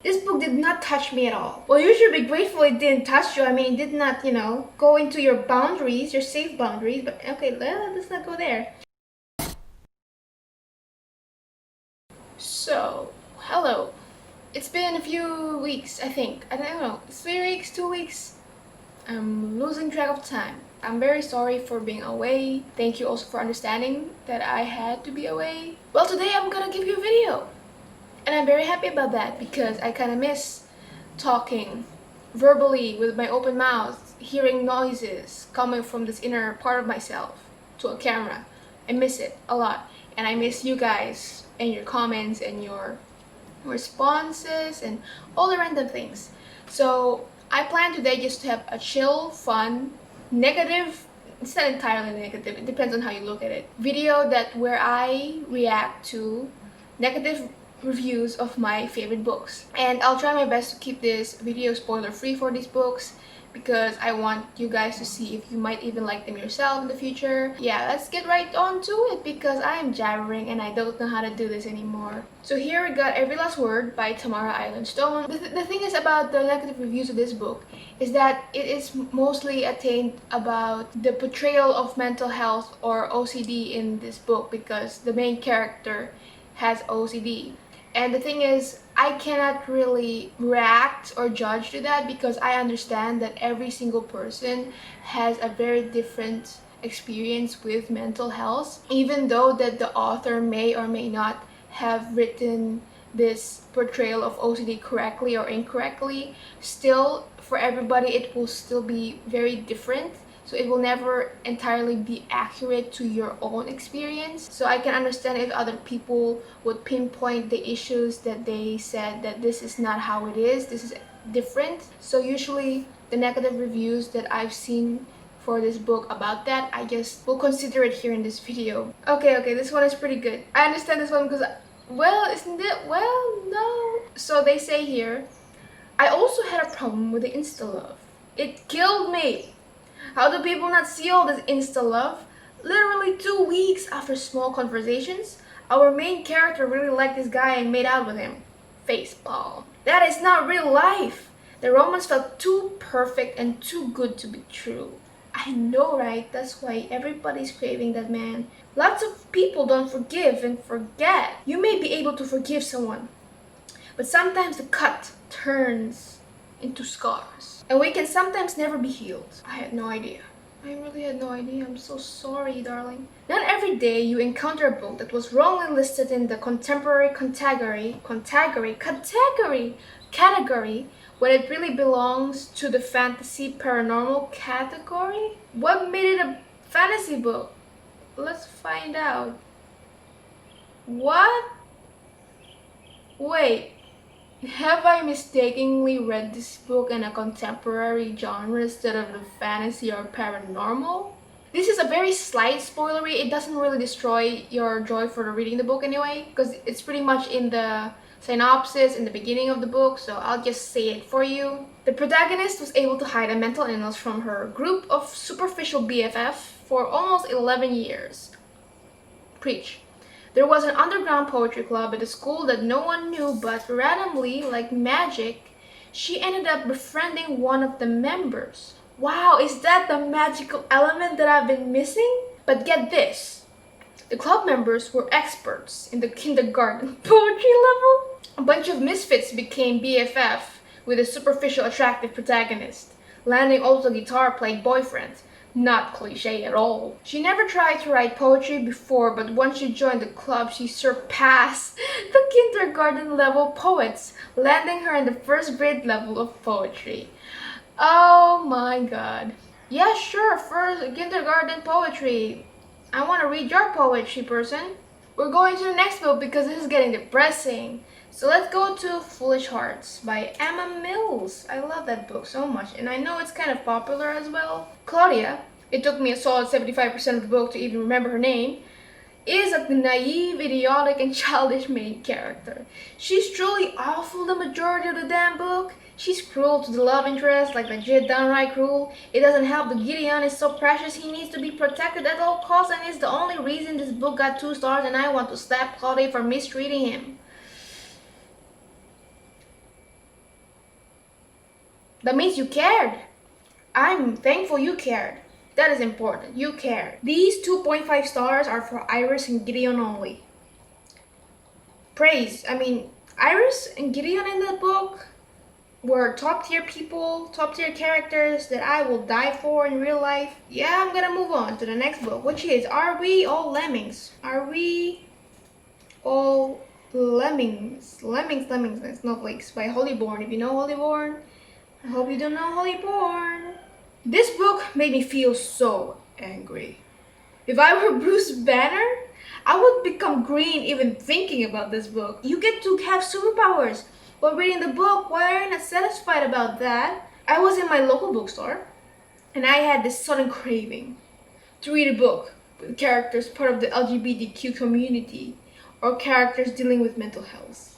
This book did not touch me at all. Well, you should be grateful it didn't touch you. I mean, it did not, go into your boundaries, your safe boundaries. But okay, let's not go there. So, hello. It's been a few weeks, I think. I don't know. 3 weeks, 2 weeks. I'm losing track of time. I'm very sorry for being away. Thank you also for understanding that I had to be away. Well, today I'm gonna give you a video. And I'm very happy about that because I kind of miss talking verbally with my open mouth, hearing noises coming from this inner part of myself to a camera. I miss it a lot. And I miss you guys and your comments and your responses and all the random things. So I plan today just to have a chill, fun, negative, it's not entirely negative, it depends on how you look at it, video where I react to negative reviews of my favorite books. And I'll try my best to keep this video spoiler free for these books because I want you guys to see if you might even like them yourself in the future. Yeah, let's get right on to it because I am jabbering and I don't know how to do this anymore. So here we got Every Last Word by Tamara Island-Stone. The thing is about the negative reviews of this book is that it is mostly attained about the portrayal of mental health or OCD in this book because the main character has OCD. And the thing is, I cannot really react or judge to that because I understand that every single person has a very different experience with mental health, even though that the author may or may not have written this portrayal of OCD correctly or incorrectly. Still, for everybody, it will still be very different. So it will never entirely be accurate to your own experience. So I can understand if other people would pinpoint the issues that they said that this is not how it is, this is different. So usually the negative reviews that I've seen for this book about that, I just will consider it here in this video. Okay, this one is pretty good. I understand this one because, well, isn't it? Well, no. So they say here, I also had a problem with the Insta love. It killed me. How do people not see all this Insta love? Literally 2 weeks after small conversations, our main character really liked this guy and made out with him. Facepalm. That is not real life. The romance felt too perfect and too good to be true. I know, right? That's why everybody's craving that man. Lots of people don't forgive and forget. You may be able to forgive someone, but sometimes the cut turns into scars. And we can sometimes never be healed. I had no idea. I really had no idea. I'm so sorry, darling. Not every day you encounter a book that was wrongly listed in the contemporary category when it really belongs to the fantasy paranormal category. What made it a fantasy book? Let's find out. What? Wait. Have I mistakenly read this book in a contemporary genre instead of the fantasy or paranormal? This is a very slight spoilery. It doesn't really destroy your joy for reading the book anyway, because it's pretty much in the synopsis in the beginning of the book, so I'll just say it for you. The protagonist was able to hide a mental illness from her group of superficial BFF for almost 11 years. Preach. There was an underground poetry club at the school that no one knew, but randomly, like magic, she ended up befriending one of the members. Wow, is that the magical element that I've been missing? But get this, the club members were experts in the kindergarten poetry level. A bunch of misfits became BFF with a superficial attractive protagonist, landing also guitar-playing boyfriend. Not cliche at all. She never tried to write poetry before, but once she joined the club, she surpassed the kindergarten level poets, landing her in the first grade level of poetry. Oh my god. Yeah, sure, first kindergarten poetry. I want to read your poetry, person. We're going to the next book because this is getting depressing. So let's go to Foolish Hearts by Emma Mills. I love that book so much, and I know it's kind of popular as well. Claudia, it took me a solid 75% of the book to even remember her name, is a naive, idiotic, and childish main character. She's truly awful the majority of the damn book. She's cruel to the love interest, like legit downright cruel. It doesn't help that Gideon is so precious, he needs to be protected at all costs, and it's the only reason this book got 2 stars, and I want to slap Claudia for mistreating him. That means you cared. I'm thankful you cared. That is important. You cared. These 2.5 stars are for Iris and Gideon only. Praise. I mean, Iris and Gideon in the book were top tier people, top tier characters that I will die for in real life. Yeah, I'm gonna move on to the next book, which is Are We All Lemmings? Are We All Lemmings? Lemmings and Snowflakes by Holyborn. If you know Holyborn, I hope you don't know Holyborn. This book made me feel so angry. If I were Bruce Banner, I would become green even thinking about this book. You get to have superpowers while reading the book. Why are you not satisfied about that? I was in my local bookstore and I had this sudden craving to read a book with characters part of the LGBTQ community or characters dealing with mental health.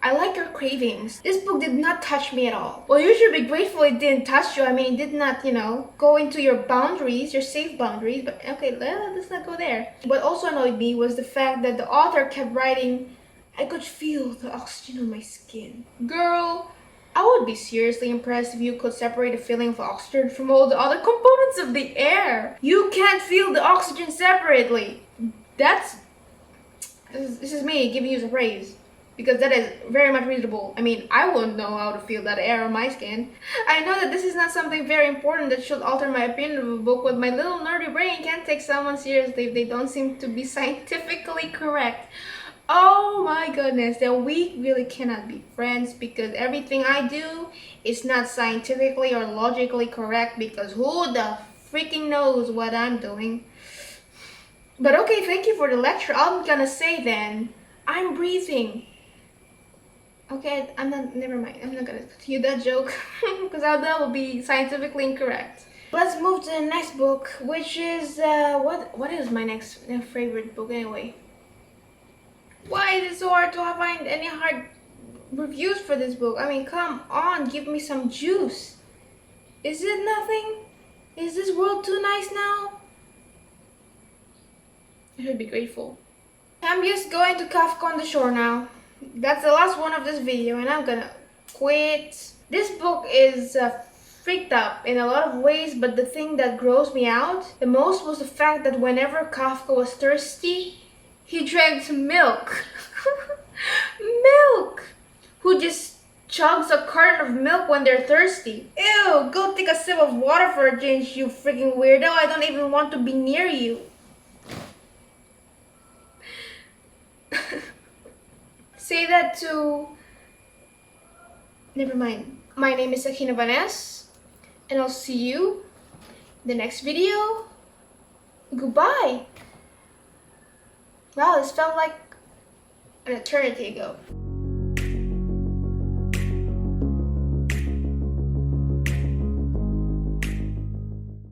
I like your cravings. This book did not touch me at all. Well, you should be grateful it didn't touch you. I mean, it did not, go into your boundaries, your safe boundaries. But okay, let's not go there. What also annoyed me was the fact that the author kept writing, I could feel the oxygen on my skin. Girl, I would be seriously impressed if you could separate the feeling of oxygen from all the other components of the air. You can't feel the oxygen separately. This is me giving you some praise. Because that is very much reasonable. I mean, I wouldn't know how to feel that air on my skin. I know that this is not something very important that should alter my opinion of a book, but my little nerdy brain can't take someone seriously if they don't seem to be scientifically correct. Oh my goodness, then we really cannot be friends because everything I do is not scientifically or logically correct because who the freaking knows what I'm doing. But okay, thank you for the lecture. I'm gonna say then, I'm breathing. Okay, never mind. I'm not gonna continue that joke because that will be scientifically incorrect. Let's move to the next book, which is, what is my next favorite book anyway? Why is it so hard to find any hard reviews for this book? I mean, come on, give me some juice. Is it nothing? Is this world too nice now? I should be grateful. I'm just going to Kafka on the Shore now. That's the last one of this video and I'm gonna quit. This book is freaked up in a lot of ways, but the thing that grossed me out the most was the fact that whenever Kafka was thirsty, he drank milk. Milk! Who just chugs a carton of milk when they're thirsty? Ew, go take a sip of water for a change, you freaking weirdo. I don't even want to be near you. Say that to... Never mind. My name is sakinavanes, and I'll see you in the next video. Goodbye. Wow, this felt like an eternity ago.